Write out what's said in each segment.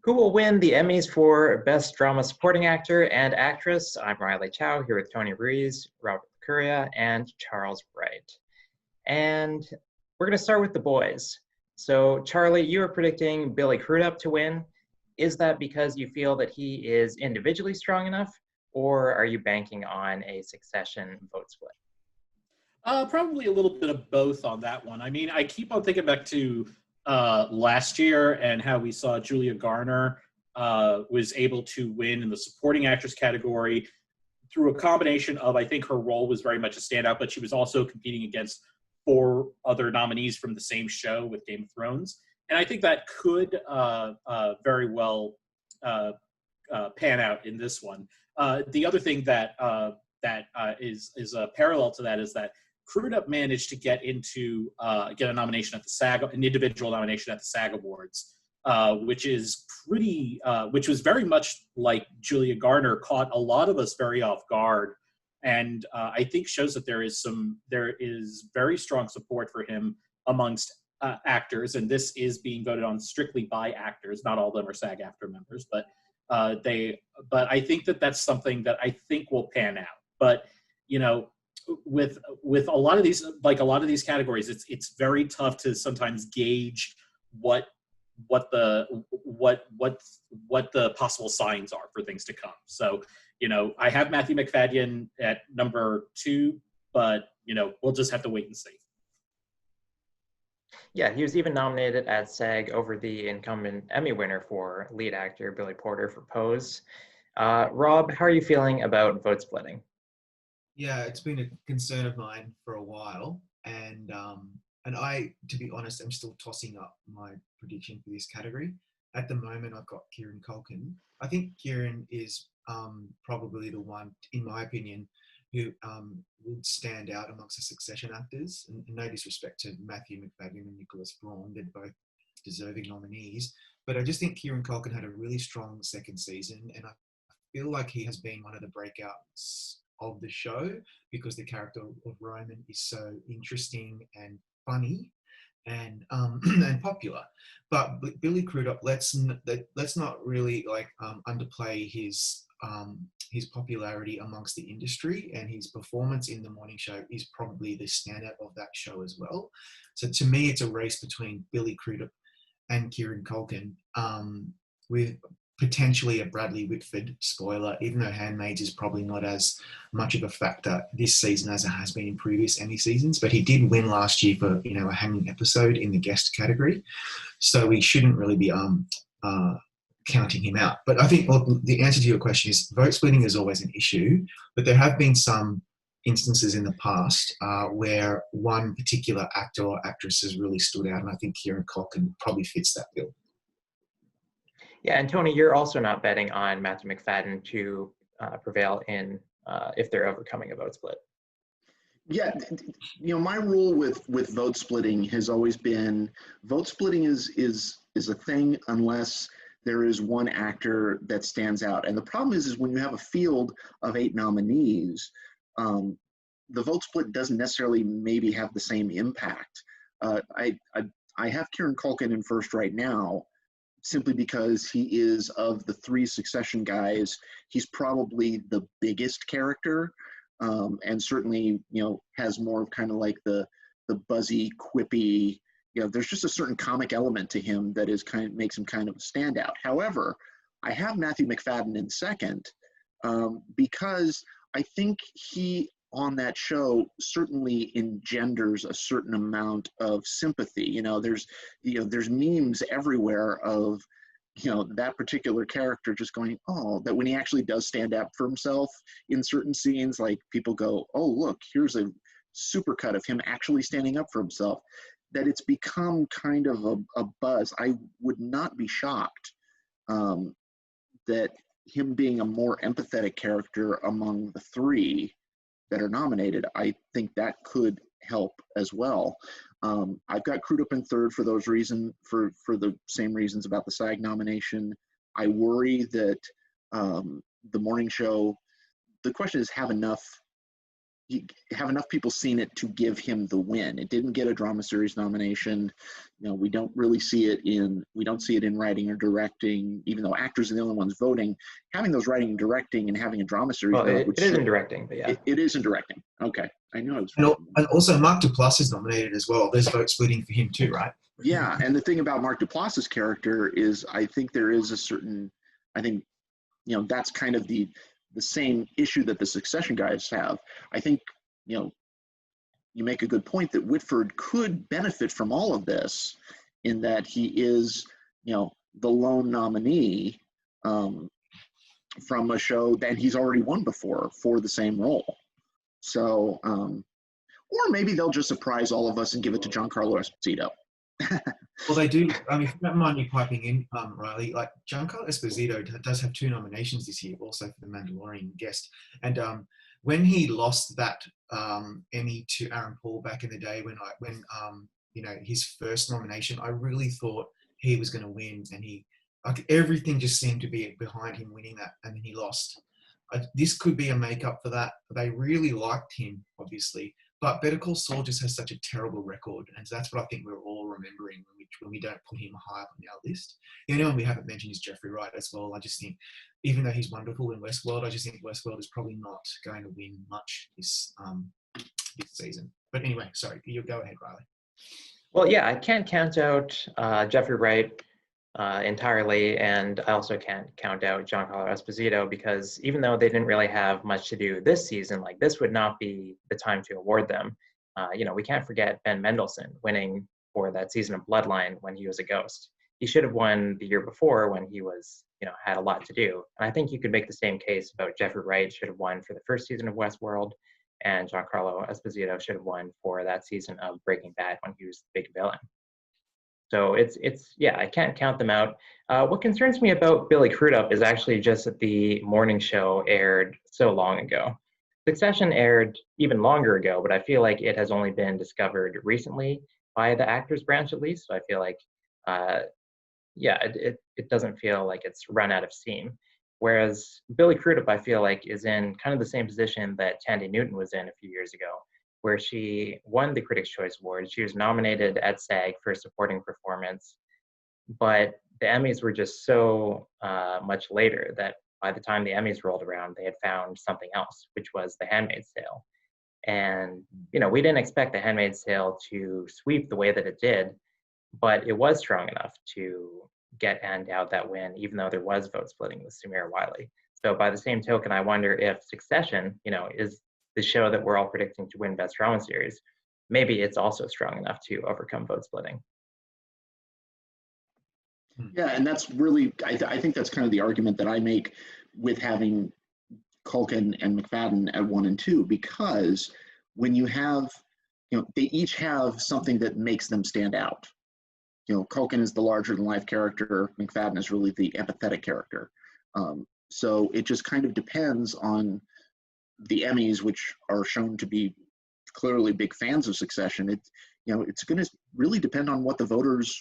Who will win the Emmys for Best Drama Supporting Actor and Actress? I'm Riley Chow here with Tony Ruiz, Robert Licuria, and Charles Wright. And we're going to start with the boys. So, Charlie, you are predicting Billy Crudup to win. Is that because you feel that he is individually strong enough, or are you banking on a succession vote split? Probably a little bit of both on that one. I mean, I keep on thinking back to last year and how we saw Julia Garner was able to win in the supporting actress category through a combination of, I think her role was very much a standout, but she was also competing against four other nominees from the same show with Game of Thrones. And I think that could very well pan out in this one. The other thing that is a parallel to that is that Crudup managed to get a nomination at the SAG, an individual nomination at the SAG Awards, which was very much like Julia Garner, caught a lot of us very off guard, and I think shows that there is very strong support for him amongst actors, and this is being voted on strictly by actors. Not all of them are SAG-AFTRA members, but I think that's something that I think will pan out. But with a lot of these categories, it's very tough to sometimes gauge what the possible signs are for things to come. So I have Matthew Mcfadden at number 2, but we'll just have to wait and see. Yeah, he was even nominated at SAG over the incumbent Emmy winner for lead actor Billy Porter for Pose. Rob, how are you feeling about vote splitting? Yeah, it's been a concern of mine for a while, and I, to be honest, am still tossing up my prediction for this category. At the moment, I've got Kieran Culkin. I think Kieran is probably the one, in my opinion, who would stand out amongst the succession actors. And no disrespect to Matthew Mcfadden and Nicholas Braun, they're both deserving nominees. But I just think Kieran Culkin had a really strong second season, and I feel like he has been one of the breakouts of the show because the character of Roman is so interesting and funny and and popular. But Billy Crudup, let's not really underplay his popularity amongst the industry, and his performance in the morning show is probably the standout of that show as well. So to me, it's a race between Billy Crudup and Kieran Culkin, with potentially a Bradley Whitford spoiler, even though Handmaids is probably not as much of a factor this season as it has been in previous Emmy seasons, but he did win last year for a hanging episode in the guest category, so we shouldn't really be counting him out. But I think the answer to your question is vote splitting is always an issue, but there have been some instances in the past where one particular actor or actress has really stood out, and I think Kieran Culkin probably fits that bill. Yeah, and Tony, you're also not betting on Matthew Mcfadden to prevail in if they're overcoming a vote split. Yeah, my rule with vote splitting has always been vote splitting is a thing unless there is one actor that stands out. And the problem is when you have a field of 8 nominees, the vote split doesn't necessarily maybe have the same impact. I have Kieran Culkin in first right now, simply because he is, of the 3 Succession guys, he's probably the biggest character, and certainly, has more of kind of like the buzzy, quippy, there's just a certain comic element to him that makes him kind of a standout. However, I have Matthew Mcfadden in second, because I think he, on that show, certainly engenders a certain amount of sympathy. There's memes everywhere of that particular character just going, oh, that when he actually does stand up for himself in certain scenes, like people go, oh, look, here's a supercut of him actually standing up for himself, that it's become kind of a buzz. I would not be shocked that him being a more empathetic character among the 3 that are nominated, I think that could help as well. I've got Crudup in third for those reasons, for the same reasons about the SAG nomination. I worry that the morning show, the question is, have enough have enough people seen it to give him the win. It didn't get a drama series nomination. We don't really see it in writing or directing, even though actors are the only ones voting. Having those writing and directing and having a drama series. Well, it is in directing, but yeah. It is in directing. Okay. I knew I was. And also Mark Duplass is nominated as well. There's vote splitting for him too, right? Yeah. And the thing about Mark Duplass's character is I think there is a certain, that's kind of the same issue that the Succession guys have. I think, you make a good point that Whitford could benefit from all of this in that he is, the lone nominee from a show that he's already won before for the same role. So, or maybe they'll just surprise all of us and give it to Giancarlo Esposito. Well, they do. If you don't mind me piping in, Riley, like Giancarlo Esposito does have 2 nominations this year, also for the Mandalorian guest. And when he lost that Emmy to Aaron Paul back in the day, when his first nomination, I really thought he was going to win, and everything just seemed to be behind him winning that, and then he lost. This could be a make-up for that. They really liked him, obviously. But Better Call Saul just has such a terrible record, and so that's what I think we're all remembering when we don't put him high up on our list. The only one we haven't mentioned is Jeffrey Wright as well. I just think, even though he's wonderful in Westworld, I just think Westworld is probably not going to win much this season. But anyway, sorry, you go ahead, Riley. Well, yeah, I can't count out Jeffrey Wright entirely, and I also can't count out Giancarlo Esposito, because even though they didn't really have much to do this season, like, this would not be the time to award them. We can't forget Ben Mendelsohn winning for that season of Bloodline when he was a ghost. He should have won the year before when he was, had a lot to do. And I think you could make the same case about Jeffrey Wright should have won for the first season of Westworld, and Giancarlo Esposito should have won for that season of Breaking Bad when he was the big villain. So it's I can't count them out. What concerns me about Billy Crudup is actually just that the morning show aired so long ago. Succession aired even longer ago, but I feel like it has only been discovered recently by the actors branch, at least. So I feel like, it doesn't feel like it's run out of steam. Whereas Billy Crudup, I feel like, is in kind of the same position that Tandy Newton was in a few years ago, where she won the Critics' Choice Award. She was nominated at SAG for supporting performance, but the Emmys were just so much later that by the time the Emmys rolled around, they had found something else, which was The Handmaid's Tale. And, we didn't expect The Handmaid's Tale to sweep the way that it did, but it was strong enough to get Ann Dowd that win, even though there was vote splitting with Samira Wiley. So by the same token, I wonder if Succession, is the show that we're all predicting to win Best Drama Series, maybe it's also strong enough to overcome vote splitting. Yeah, and that's really, I think that's kind of the argument that I make with having Culkin and Mcfadden at 1 and 2, because when you have, they each have something that makes them stand out. Culkin is the larger-than-life character. Mcfadden is really the empathetic character. So it just kind of depends on the Emmys, which are shown to be clearly big fans of Succession. It's going to really depend on what the voters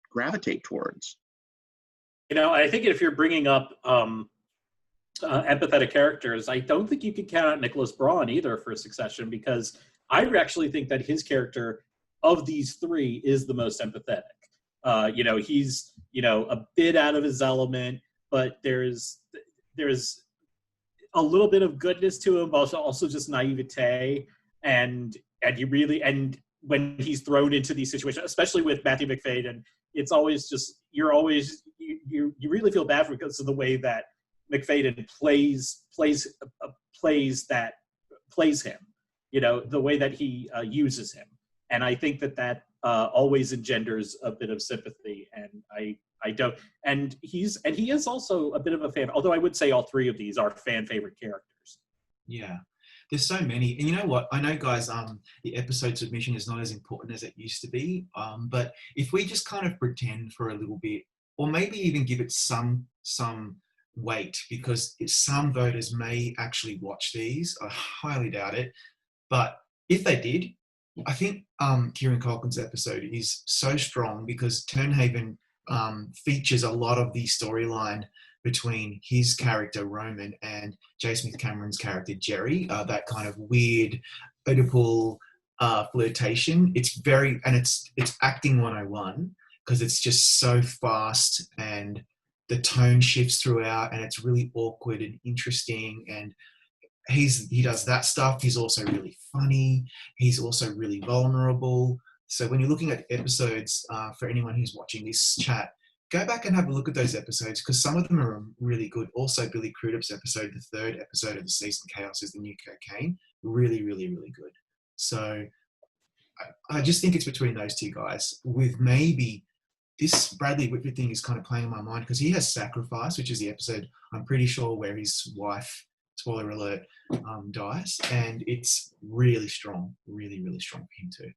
gravitate towards. I think if you're bringing up empathetic characters, I don't think you could count out Nicholas Braun either for Succession, because I actually think that his character of these 3 is the most empathetic. He's a bit out of his element, but there's a little bit of goodness to him, but also just naivete, and when he's thrown into these situations, especially with Matthew Mcfadden, it's always just you really feel bad for him because of the way that Mcfadden plays him, the way that he uses him, and I think that always engenders a bit of sympathy, and I don't, and he is also a bit of a fan, although I would say all 3 of these are fan favorite characters. Yeah, there's so many. And you know what? I know, guys, the episode submission is not as important as it used to be. But if we just kind of pretend for a little bit, or maybe even give it some weight, because some voters may actually watch these. I highly doubt it. But if they did, I think Kieran Culkin's episode is so strong because Turnhaven features a lot of the storyline between his character Roman and J. Smith Cameron's character Jerry. That kind of weird, Oedipal flirtation. It's acting 101 because it's just so fast and the tone shifts throughout and it's really awkward and interesting, and he does that stuff. He's also really funny. He's also really vulnerable. So when you're looking at episodes, for anyone who's watching this chat, go back and have a look at those episodes because some of them are really good. Also, Billy Crudup's episode, the 3rd episode of the season, Chaos is the New Cocaine, really, really, really good. So I just think it's between those two guys, with maybe this Bradley Whitford thing is kind of playing in my mind because he has Sacrifice, which is the episode, I'm pretty sure, where his wife, spoiler alert, dies. And it's really strong, really, really strong for him too.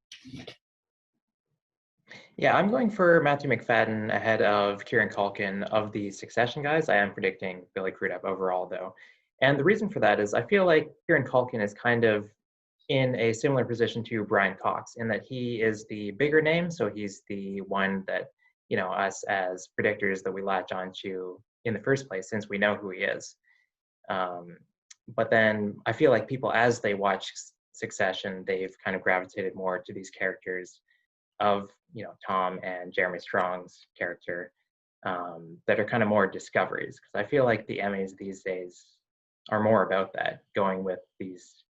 Yeah, I'm going for Matthew Mcfadden ahead of Kieran Culkin of the Succession guys. I am predicting Billy Crudup overall, though. And the reason for that is I feel like Kieran Culkin is kind of in a similar position to Brian Cox in that he is the bigger name. So he's the one that, us as predictors that we latch on to in the first place, since we know who he is. But then I feel like people, as they watch Succession, they've kind of gravitated more to these characters of, Tom and Jeremy Strong's character that are kind of more discoveries. Because I feel like the Emmys these days are more about that, going with these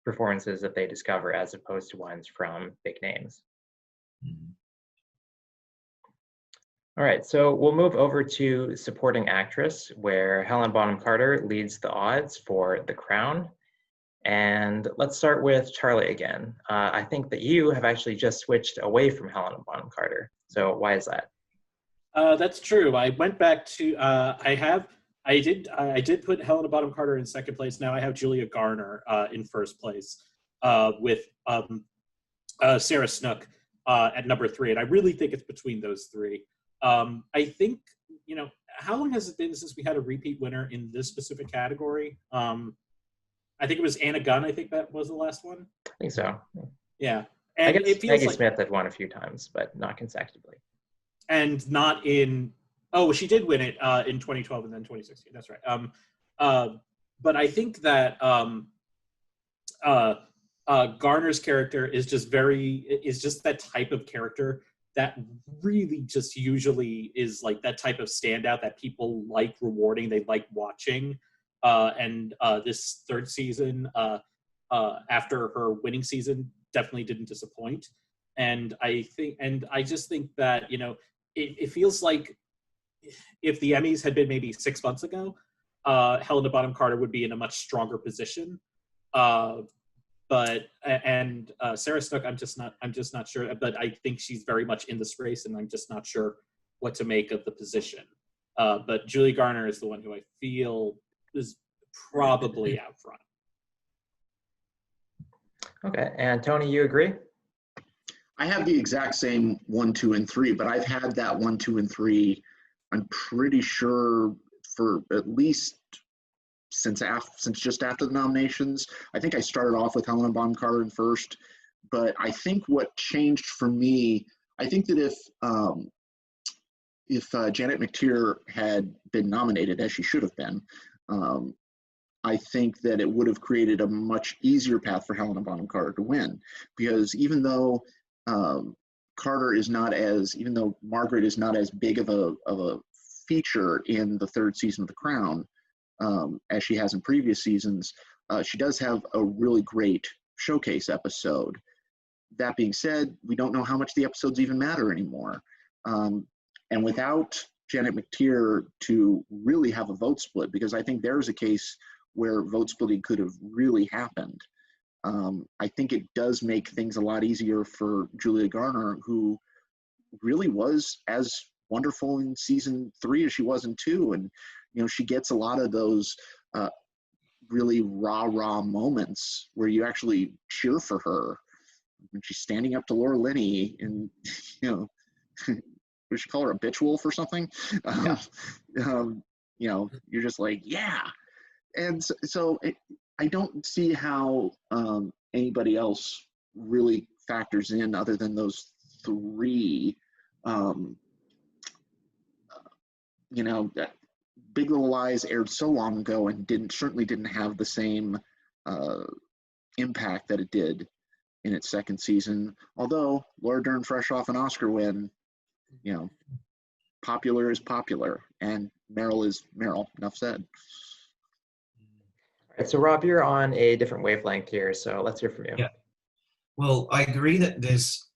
performances that they discover as opposed to ones from big names. Mm-hmm. All right, so we'll move over to supporting actress, where Helen Bonham Carter leads the odds for The Crown. And let's start with Charlie again. I think that you have actually just switched away from Helen Bonham Carter. So why is that? That's true. I went back to I did put Helena Bonham Carter in second place. Now I have Julia Garner in first place with Sarah Snook at number 3, and I really think it's between those 3. I think, how long has it been since we had a repeat winner in this specific category? I think it was Anna Gunn. I think that was the last one. I think so. Yeah, and I guess it feels Maggie like, Smith had won a few times, but not consecutively. and not in. Oh, she did win it in 2012 and then 2016. That's right. But I think that Garner's character is just that type of character that really just usually is like that type of standout that people like rewarding, they like watching. And this 3rd season, after her winning season, definitely didn't disappoint. And I just think that, it feels like if the Emmys had been maybe 6 months ago, Helena Bonham Carter would be in a much stronger position. But Sarah Snook, I'm just not sure. But I think she's very much in this race, and I'm just not sure what to make of the position. But Julie Garner is the one who I feel is probably out front. Okay, and Tony, you agree? I have the exact same 1, 2, and 3, but I've had that 1, 2, and 3. I'm pretty sure for at least since just after the nominations. I think I started off with Helena Bonham Carter in first, but I think what changed for me, I think that if Janet McTeer had been nominated, as she should have been, I think that it would have created a much easier path for Helena Bonham Carter to win, because even though Margaret is not as big of a feature in the 3rd season of The Crown as she has in previous seasons, she does have a really great showcase episode. That being said, we don't know how much the episodes even matter anymore. And without Janet McTeer to really have a vote split, because I think there's a case where vote splitting could have really happened. I think it does make things a lot easier for Julia Garner, who really was as wonderful in season 3 as she was in 2. And, she gets a lot of those really rah-rah moments where you actually cheer for her. When she's standing up to Laura Linney and, we should call her a bitch wolf or something. You're just like, yeah. And so I don't see how anybody else really factors in other than those 3. Big Little Lies aired so long ago and certainly didn't have the same impact that it did in its second season. Although Laura Dern, fresh off an Oscar win, you know, popular is popular, and Meryl is Meryl. Enough said. All right, so Rob, you're on a different wavelength here, so let's hear from you. Yeah. Well, I agree that there's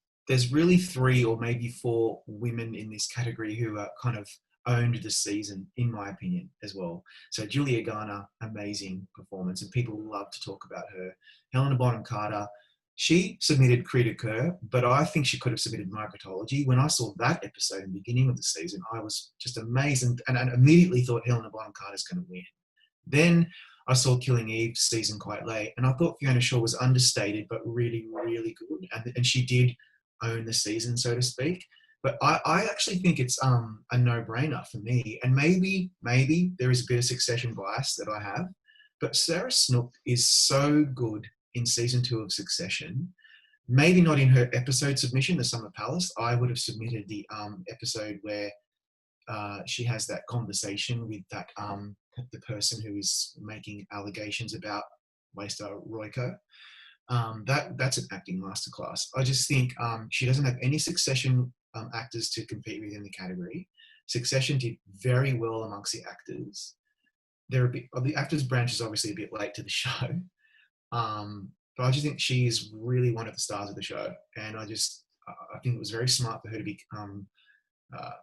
really 3 or maybe 4 women in this category who are kind of owned the season, in my opinion, as well. So Julia Garner, amazing performance, and people love to talk about her. Helena Bonham Carter, she submitted Critiker, but I think she could have submitted Marketology. When I saw that episode in the beginning of the season, I was just amazed and immediately thought Helena Bonham Carter's going to win. Then I saw Killing Eve season quite late, and I thought Fiona Shaw was understated, but really, really good. And she did own the season, so to speak. But I actually think it's a no-brainer for me. And maybe there is a bit of Succession bias that I have, but Sarah Snook is so good in season 2 of Succession. Maybe not in her episode submission, The Summer Palace. I would have submitted the episode where she has that conversation with that the person who is making allegations about Waystar Royko. That's an acting masterclass. I just think she doesn't have any Succession actors to compete with in the category. Succession did very well amongst the actors. The actors branch is obviously a bit late to the show, but I just think she is really one of the stars of the show, and I think it was very smart for her to be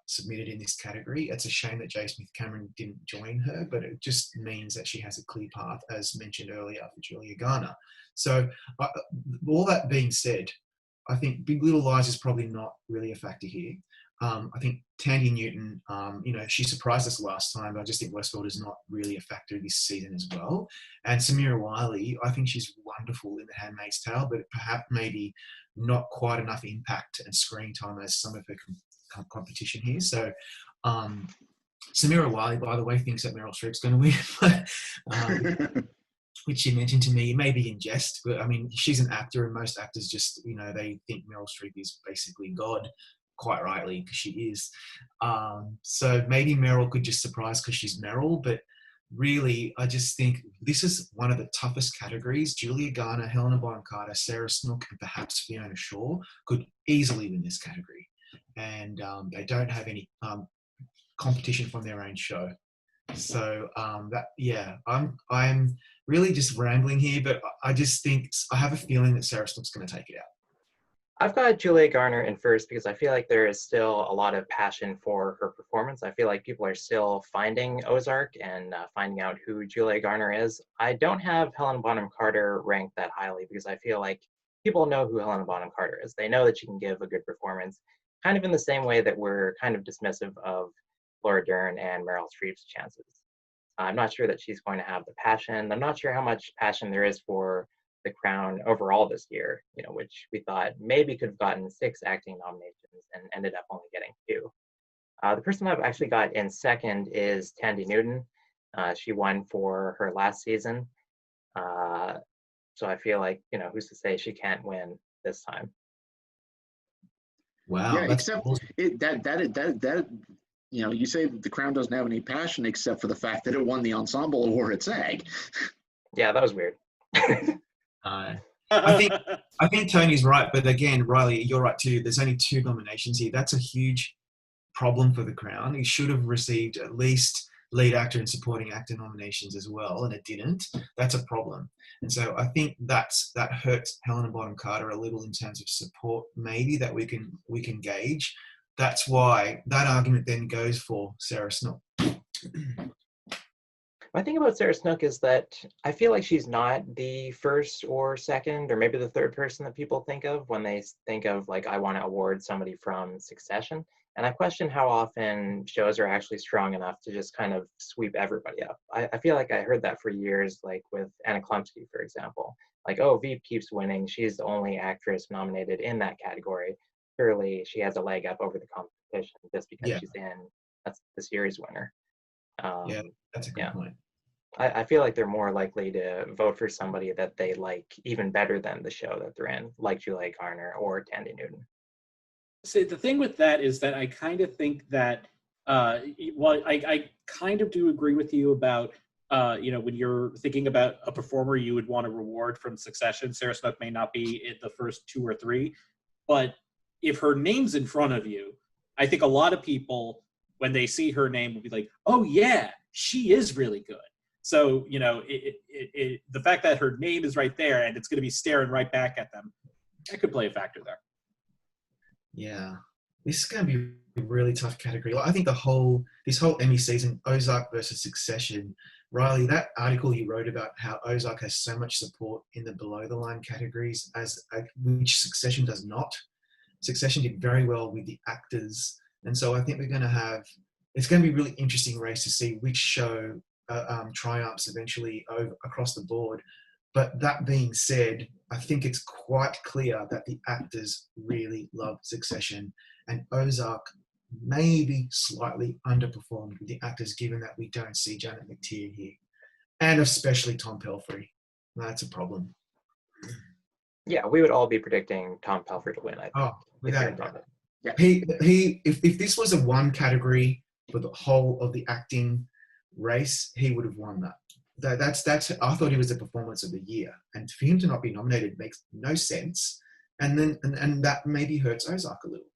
submitted in this category. It's a shame that J. Smith Cameron didn't join her, but it just means that she has a clear path, as mentioned earlier, for Julia Garner. So all that being said, I think Big Little Lies is probably not really a factor here. I think Tandy Newton, she surprised us last time, but I just think Westworld is not really a factor this season as well. And Samira Wiley, I think she's wonderful in The Handmaid's Tale, but perhaps maybe not quite enough impact and screen time as some of her competition here. So Samira Wiley, by the way, thinks that Meryl Streep's going to win. Which she mentioned to me, maybe in jest, but I mean, she's an actor, and most actors just, they think Meryl Streep is basically God, quite rightly, because she is. So maybe Meryl could just surprise because she's Meryl, but really, I just think this is one of the toughest categories. Julia Garner, Helena Bonham Carter, Sarah Snook, and perhaps Fiona Shaw could easily win this category. And they don't have any competition from their own show. So I'm really just rambling here, but I just think I have a feeling that Sarah Snook's going to take it out. I've got Julia Garner in first because I feel like there is still a lot of passion for her performance. I feel like people are still finding Ozark and finding out who Julia Garner is. I don't have Helena Bonham Carter ranked that highly because I feel like people know who Helena Bonham Carter is. They know that she can give a good performance, kind of in the same way that we're kind of dismissive of Laura Dern and Meryl Streep's chances. I'm not sure that she's going to have the passion. I'm not sure how much passion there is for The Crown overall this year, which we thought maybe could have gotten 6 acting nominations and ended up only getting 2. The person I've actually got in second is Tandy Newton. She won for her last season. So I feel like, who's to say she can't win this time? Wow. Yeah, except that you say that The Crown doesn't have any passion except for the fact that it won the ensemble award at SAG. Yeah, that was weird. I think Tony's right, but again, Riley, you're right too. There's only 2 nominations here. That's a huge problem for The Crown. He should have received at least lead actor and supporting actor nominations as well, and it didn't. That's a problem. And so I think that hurts Helena Bonham Carter a little in terms of support, maybe that we can gauge. That's why that argument then goes for Sarah Snook. My thing about Sarah Snook is that I feel like she's not the first or second or maybe the third person that people think of when they think of, like, I want to award somebody from Succession. And I question how often shows are actually strong enough to just kind of sweep everybody up. I feel like I heard that for years, like with Anna Klumsky, for example. Like, oh, Veep keeps winning. She's the only actress nominated in that category. Surely she has a leg up over the competition just because she's that's the series winner. That's a good point. I feel like they're more likely to vote for somebody that they like even better than the show that they're in, like Julia Garner or Tandy Newton. See, the thing with that is that I kind of think that Well, I kind of do agree with you about, when you're thinking about a performer you would want to reward from Succession, Sarah Snook may not be in the first 2 or 3, but if her name's in front of you, I think a lot of people, when they see her name, will be like, oh yeah, she is really good. So, the fact that her name is right there and it's going to be staring right back at them, that could play a factor there. Yeah, this is going to be a really tough category. I think this whole Emmy season, Ozark versus Succession, Riley, that article you wrote about how Ozark has so much support in the below the line categories, which Succession does not. Succession did very well with the actors, and so I think it's going to be a really interesting race to see which show triumphs eventually across the board. But that being said, I think it's quite clear that the actors really love Succession, and Ozark maybe slightly underperformed with the actors, given that we don't see Janet McTeer here, and especially Tom Pelphrey. That's a problem. Yeah, we would all be predicting Tom Pelphrey to win, I think. Oh, without a doubt. Yeah. If this was a one category for the whole of the acting race, he would have won that. That's I thought he was the performance of the year, and for him to not be nominated makes no sense. And that maybe hurts Ozark a little.